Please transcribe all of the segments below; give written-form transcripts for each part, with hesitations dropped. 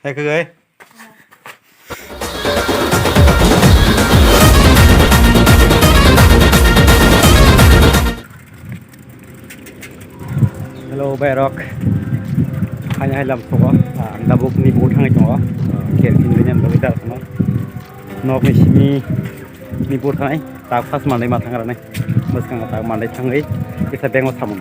Hay cứ ấy. Hello Berok. Hanya hay làm phố ang dabuk ni bu thang chong kher kin nya bagi tar no nok ni bu thang ta fas mandai ma thang ra nai bas kang ta mandai thang ei kita bengo thamun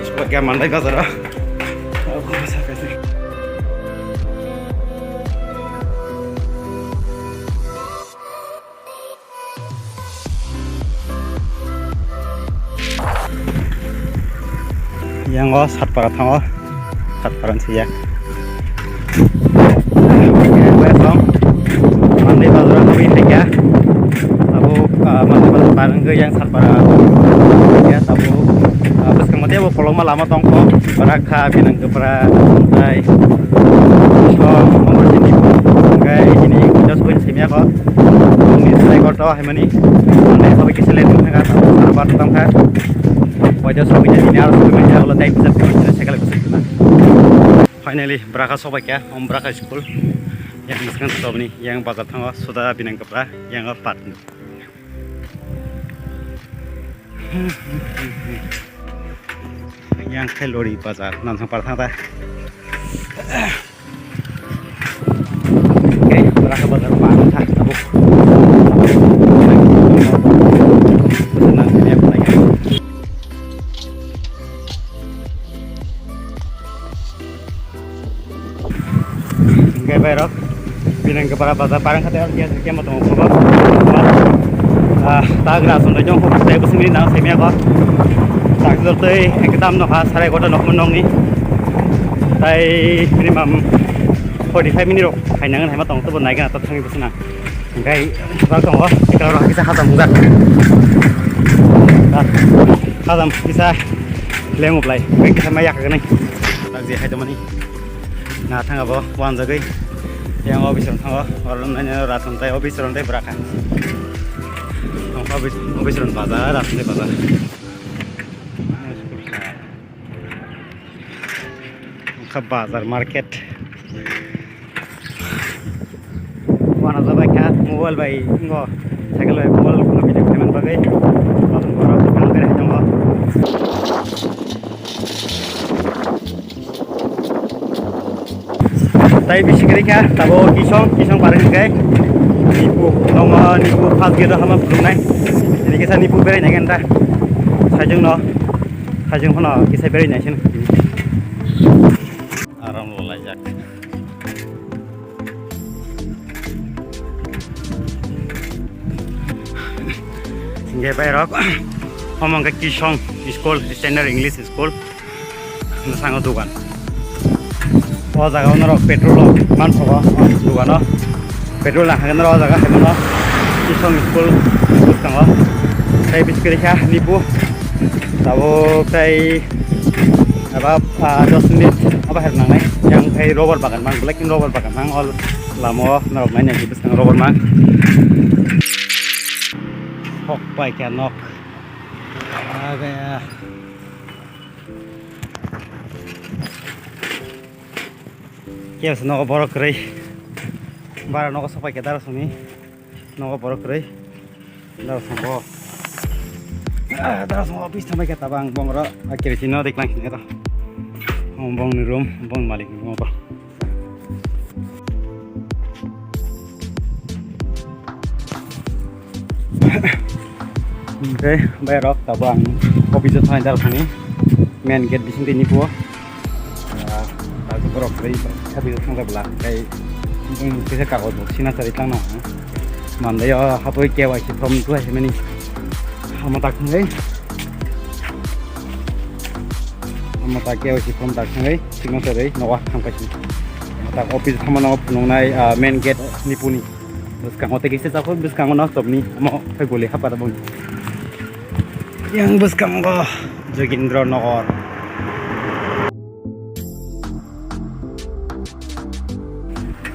sebagai mandai bazar aku bisa kasih yang sat para thang sat paran sih ya besok mandi bazar kami tiga tabu mandi bazar parang ke yang sat para ya tabu bes kemudian bu polong lama tongko baraka binang ke para tai so nomor sini kai ini just pun sini ya kok ini saya kau tahu hari ini mandi sampai kesalahan tu kan sarbar tentang kan wajah sobi jadi harus bermain kalau tak bisa bermain sekali bersentuhan. Finally berangkat sobat ya, berangkat school yang sekarang sob nih, yang bazar tangga sudah binang kepala, yang empat. Yang kalori bazar, nansang partang Oke, berangkat bazar mana tak tabuk. Berok binang kepala bazar parang kata orang dia mau tunggu kok tak gerak sudah jong kok saya bersini nang saya miak kok tak terus kita mau khas hari kota nok menong ni tai minimum 45 minit hai nangan hai ma tong tu bon naik kan atau tangi bersana enggak tak tong kok kita orang bisa khatam bukan khatam bisa lengop lai kita mayak kan tak dia hai teman ni nah thang apa wan jagai yang office orang orang nanya rasan tay office orang tay beraka office orang bazar rasan tay bazar ke bazar market mana sahaja kan mobile bayi enggak cycle bayi mobile kalau video teman bagai orang orang sekarang kerja jangka tai bisi kerja, tabo kisong paling gay, nipu pas gitu sama belum naik, jadi kita nipu beri naik entah, sajeng hono kita beri naik sini, aram lo lajak, singgah bayar ngomong ke kisong school standard English school, sangat tuan. Oh jaga ono petrol man soga dugano petrol na hagan ro jaga hagan kisong school tangwa sai biskiri kha nipu tabo kai aba 10 menit aba her nang nai yang kai rubber bagan man black rubber bagan mang all lamo narok nai yang kibis nang rubber mang hok pai ka nok aga Yes, no borok kray. Bara no sampai ke darat sini. No borok kray. Darat sampo. Darat sampo habis sampai ke tabang bongro. Akhir sini dik lang sini to. Bong ni room, bong malik ni apa. Oke, bayar tabang. Kopi jatuh darat sini. Main gate di sini ni po. Borok dari tapi sang belah kayak bisa kagok sina cari tanah mandai ya apa kewa sih from tu aja meni tak ngai kewa sih from tak ngai singo cari nawah sampai sini tak office sama nawah nongnai main gate ni puni terus kang otak isi tak terus kang nawah stop ni mau saya boleh apa tabung yang bus kang Jogindra Nagor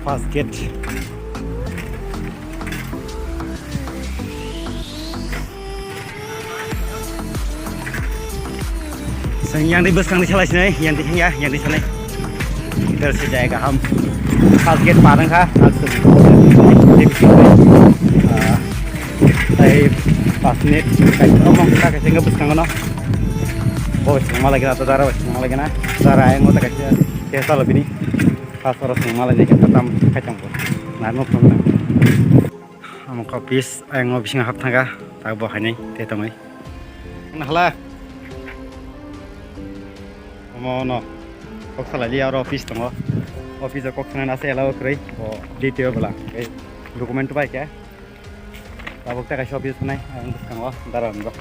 fast gate yang di bus kang di salah sini yang di ya yang di sana kita sejaya kaham target parang kah langsung pas menit kayak ngomong kita kasih nggak bus kang no bos malah kita tadara bos malah kita tadara yang mau tak kasih kita lebih nih pas orang malah jadi kita kacang bos nah mau pernah mau kopis yang mau bisa ngahap tangga tak bawa hanya dia temui nah lah mau no kok salah dia orang office tunggu office kok sana nasi elau kiri oh detail belang dokumen tu baik ya tabuk tak kasih office mana yang bus kang dalam bro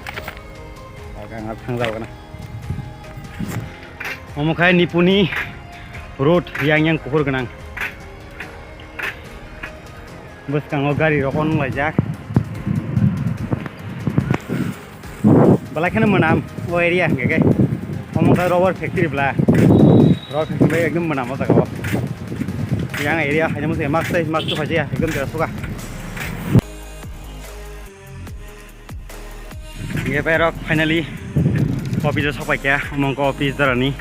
agak ngap tangga kan mau kayak nipuni road yang kuhur kenang bus kang gari rokon lajak balai menam oh area kayak ngomong ke rubber factory belah rubber factory ekdom menam otak kau yang area hanya mesti max tu saja ya ekdom tidak suka ini perok finally kopi tu sampai ya ngomong kopi darani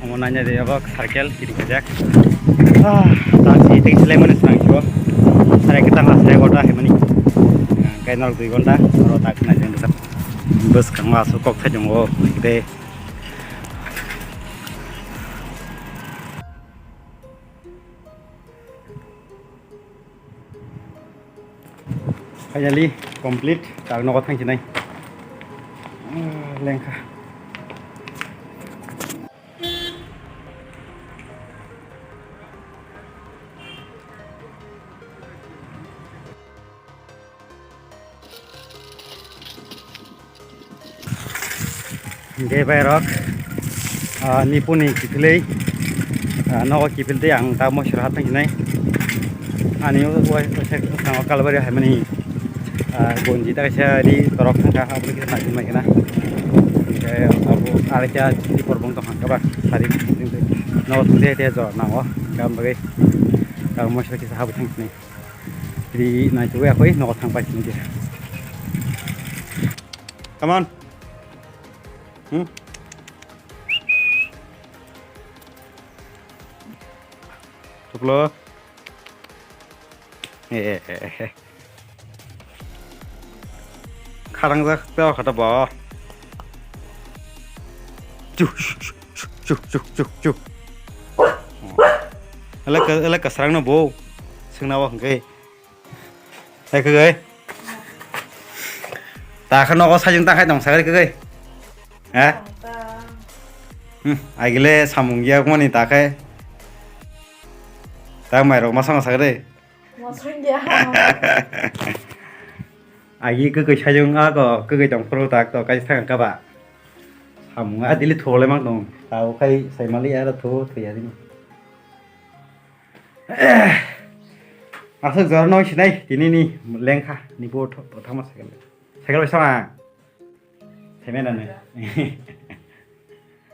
ngomong nanya dia apa circle kiri kejak taksi taksi lemon senang juga saya kita ngasih kota hemani kayak 2 घंटा और taksi naik besar bus kang masuk kok saja ngo gede finally complete tak nok thang chinai lengkah Gaya bayarok nipuni kipilai nawa kipilde yang tamu syarahat nai ani sama kalbari hamani gonji tak saya di torok tangka apa kita nak cuma kena kayak abu alika di korbong tu hangka bah hari nawa tunde dia jor nawa kam bagai kamu syarahat kita habis nai jadi naik tu aku nawa tang pas ni dia come on Tuplo. Kadang tak tahu kata apa. Cuk. Ala kasarang na bo. Sing nawa ke. Hai ke. Ta khano ko sajing ta khai tong sagari ke. Agile samunggia kumani takai tak mai rok masang sagre Masringnya. agi ke sajung ako ke jong pro tak to kai sang ka ba samung adili thole mang dong tau kai sai mali ara tho thia ni asuk jor noi sinai tini ni lengkha ni bo thama sakale sakale sama theme na ne